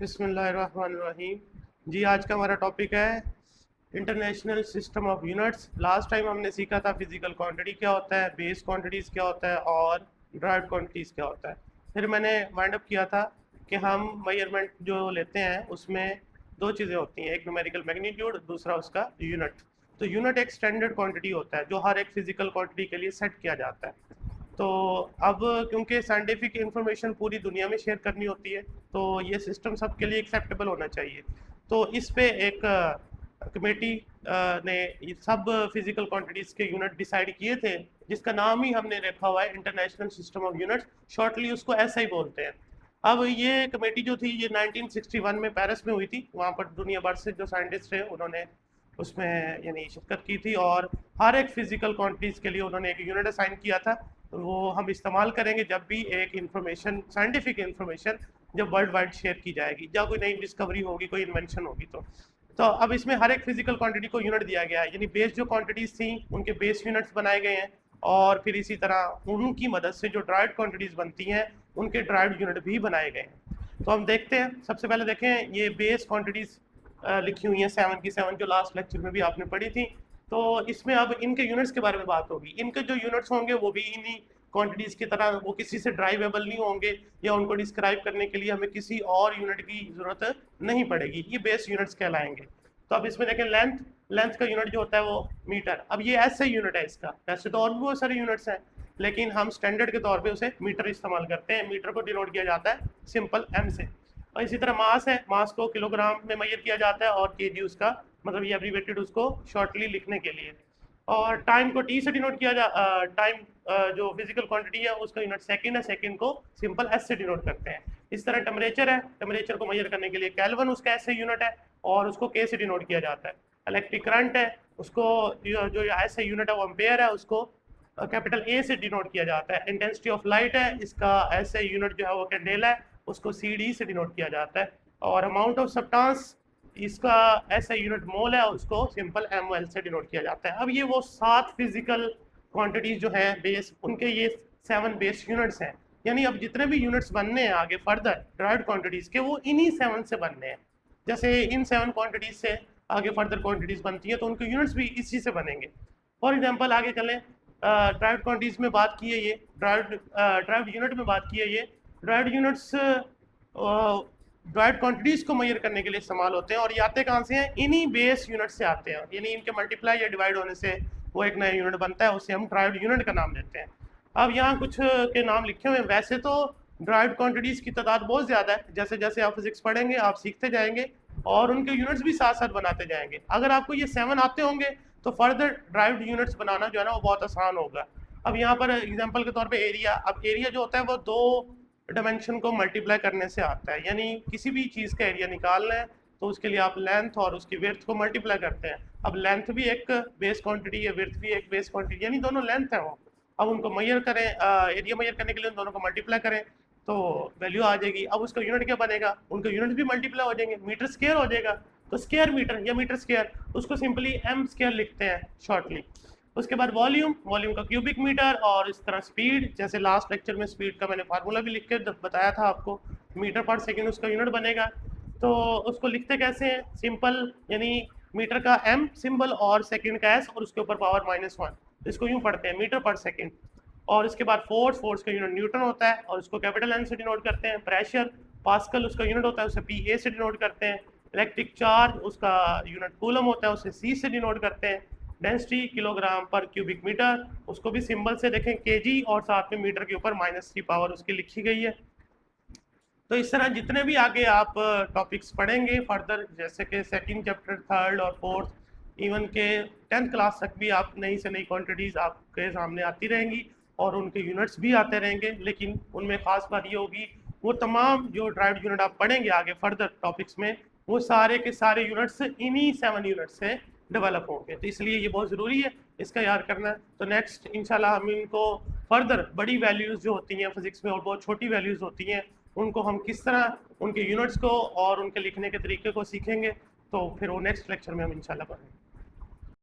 बिस्मिल्लाहिर्रहमानिर्रहीम। जी, आज का हमारा टॉपिक है international system of units. Last time हमने सीखा था फिजिकल क्वांटिटी क्या होता है, बेस क्वांटिटीज़ क्या होता है और ड्राइव क्वांटिटीज़ क्या होता है। फिर मैंने वाइंड अप किया था कि हम मेजरमेंट जो लेते हैं उसमें दो चीज़ें होती हैं, एक न्यूमेरिकल मैग्नीट्यूड, दूसरा उसका यूनिट। तो यूनिट एक स्टैंडर्ड क्वांटिटी होता है जो हर एक फिजिकल क्वांटिटी के लिए सेट किया जाता है। तो अब क्योंकि साइंटिफिक इंफॉर्मेशन पूरी दुनिया में शेयर करनी होती है तो ये सिस्टम सबके लिए एक्सेप्टेबल होना चाहिए। तो इस पे एक कमेटी ने ये सब फिजिकल क्वांटिटीज़ के यूनिट डिसाइड किए थे, जिसका नाम ही हमने रखा हुआ है international system of units, shortly उसको ऐसा ही बोलते हैं। अब ये कमेटी जो थी ये 1961 में पेरिस में हुई थी। वहाँ पर दुनिया भर से जो साइंटिस्ट थे उन्होंने उसमें यानी शिरकत की थी और हर एक फिजिकल क्वांटिटीज़ के लिए उन्होंने एक यूनिट असाइन किया था। वो हम इस्तेमाल करेंगे जब भी एक इंफॉर्मेशन, साइंटिफिक इंफॉर्मेशन जब वर्ल्ड वाइड शेयर की जाएगी या कोई नई डिस्कवरी होगी, कोई इन्वेंशन होगी। तो अब इसमें हर एक फिजिकल क्वांटिटी को यूनिट दिया गया है, यानी बेस जो क्वांटिटीज़ थी उनके बेस यूनिट्स बनाए गए हैं और फिर इसी तरह उनकी मदद से जो ड्राइव्ड क्वांटिटीज़ बनती हैं उनके ड्राइव्ड यूनिट भी बनाए गए हैं। तो हम देखते हैं, सबसे पहले देखें ये बेस क्वांटिटीज़ लिखी हुई हैं 7 की 7 जो लास्ट लेक्चर में भी आपने पढ़ी थी। तो इसमें अब इनके यूनिट्स के बारे में बात होगी। इनके जो यूनिट्स होंगे वो भी इन्हीं क्वांटिटीज़ की तरह, वो किसी से ड्राइवेबल नहीं होंगे या उनको डिस्क्राइब करने के लिए हमें किसी और यूनिट की ज़रूरत नहीं पड़ेगी। ये बेस यूनिट्स कहलाएंगे। तो अब इसमें देखें लेंथ का यूनिट जो होता है वो मीटर। अब ये ऐसे यूनिट है इसका, वैसे तो और भी बहुत सारे यूनिट्स हैं लेकिन हम स्टैंडर्ड के तौर पे उसे मीटर इस्तेमाल करते हैं। मीटर को डिनोट किया जाता है सिंपल एम से। और इसी तरह मास है, मास को किलोग्राम में मेजर किया जाता है और केजी उसका मतलब ये एब्रीवेटेड उसको शॉर्टली लिखने के लिए। और टाइम को टी से डिनोट किया टाइम जो फिजिकल क्वांटिटी है उसका यूनिट सेकंड है, सेकंड को सिंपल एस से डिनोट करते हैं। इस तरह टेम्परेचर है, टेम्परेचर को मेजर करने के लिए केल्विन उसका ऐसे यूनिट है और उसको के से डिनोट किया जाता है। इलेक्ट्रिक करंट है, उसको जो ऐसे यूनिट है वो एम्पेयर है, उसको कैपिटल ए से डिनोट किया जाता है। इंटेंसिटी ऑफ लाइट है, इसका ऐसे यूनिट जो है वो कैंडेला है, उसको सी डी से डिनोट किया जाता है। और अमाउंट ऑफ सब्सटेंस, इसका ऐसा यूनिट मोल है, उसको सिंपल एम एल से डिनोट किया जाता है। अब ये वो 7 फिजिकल क्वांटिटीज जो है बेस, उनके ये 7 बेस यूनिट्स हैं। यानी अब जितने भी यूनिट्स बनने हैं आगे फर्दर ड्राइव्ड क्वांटिटीज के, वो इन्हीं 7 से बनने हैं। जैसे इन 7 क्वांटिटीज से आगे फर्दर क्वांटिटीज बनती हैं तो उनके यूनिट्स भी इसी से बनेंगे। फॉर एग्जाम्पल आगे चलें, ड्राइव्ड क्वांटिटीज में बात की है, ये ड्राइव्ड यूनिट में बात की है। ये ड्राइव्ड यूनिट्स ड्राइव्ड क्वांटिटीज़ को मेजर करने के लिए इस्तेमाल होते हैं और ये आते कहाँ से हैं? इन्हीं बेस यूनिट से आते हैं। यानी इनके मल्टीप्लाई या डिवाइड होने से वो एक नया यूनिट बनता है, उसे हम ड्राइव्ड यूनिट का नाम देते हैं। अब यहाँ कुछ के नाम लिखे हुए हैं। वैसे तो ड्राइव्ड क्वांटिटीज़ की तादाद बहुत ज़्यादा है, जैसे जैसे आप फिजिक्स पढ़ेंगे आप सीखते जाएंगे और उनके यूनिट्स भी साथ साथ बनाते जाएंगे। अगर आपको ये 7 आते होंगे तो फर्दर ड्राइव्ड यूनिट्स बनाना जो है ना वो बहुत आसान होगा। अब यहाँ पर एग्जाम्पल के तौर पर एरिया, अब एरिया जो होता है वो 2 डायमेंशन को मल्टीप्लाई करने से आता है। यानी किसी भी चीज़ का एरिया निकालना है तो उसके लिए आप लेंथ और उसकी विड्थ को मल्टीप्लाई करते हैं। अब लेंथ भी एक बेस क्वांटिटी है, विड्थ भी एक बेस क्वांटिटी, यानी दोनों लेंथ है वो। अब उनको मेजर करें, एरिया मेजर करने के लिए उन दोनों को मल्टीप्लाई करें तो वैल्यू आ जाएगी। अब उसका यूनिट क्या बनेगा? उनके यूनिट भी मल्टीप्लाई हो जाएंगे, मीटर स्क्वायर हो जाएगा। तो स्क्वायर मीटर या मीटर स्क्वायर, उसको सिंपली एम स्क्वायर लिखते हैं शॉर्टली। उसके बाद वॉल्यूम, वॉल्यूम का क्यूबिक मीटर। और इस तरह स्पीड, जैसे लास्ट लेक्चर में स्पीड का मैंने फार्मूला भी लिख के बताया था आपको, मीटर पर सेकंड उसका यूनिट बनेगा। तो उसको लिखते कैसे हैं? सिंपल, यानी मीटर का एम सिंबल और सेकंड का एस और उसके ऊपर पावर -1, इसको यूं पढ़ते हैं मीटर पर सेकंड। और इसके बाद फोर्स, फोर्स का यूनिट न्यूटन होता है और उसको कैपिटल एन से डिनोट करते हैं। प्रेशर, पास्कल उसका यूनिट होता है, उसे पी ए से डिनोट करते हैं। इलेक्ट्रिक चार्ज, उसका यूनिट कूलम होता है, उसे सी से डिनोट करते हैं। डेंसिटी, किलोग्राम पर क्यूबिक मीटर, उसको भी सिंबल से देखें केजी और साथ में मीटर के ऊपर -3 पावर उसकी लिखी गई है। तो इस तरह जितने भी आगे आप टॉपिक्स पढ़ेंगे फर्दर, जैसे कि सेकंड चैप्टर, थर्ड और फोर्थ, इवन के 10th क्लास तक भी आप नई से नई क्वांटिटीज़ आपके सामने आती रहेंगी और उनके यूनिट्स भी आते रहेंगे। लेकिन उनमें ख़ास बात ये होगी, वो तमाम जो ड्राइव्ड यूनिट आप पढ़ेंगे आगे फर्दर टॉपिक्स में, वो सारे के सारे यूनिट्स इन्हीं 7 यूनिट्स से डेवलप होंगे। तो इसलिए ये बहुत ज़रूरी है इसका याद करना। तो नेक्स्ट इंशाल्लाह हम इनको फर्दर बड़ी वैल्यूज़ जो होती हैं फिजिक्स में और बहुत छोटी वैल्यूज़ होती हैं, उनको हम किस तरह उनके यूनिट्स को और उनके लिखने के तरीके को सीखेंगे। तो फिर वो नेक्स्ट लेक्चर में हम इंशाल्लाह पढ़ेंगे।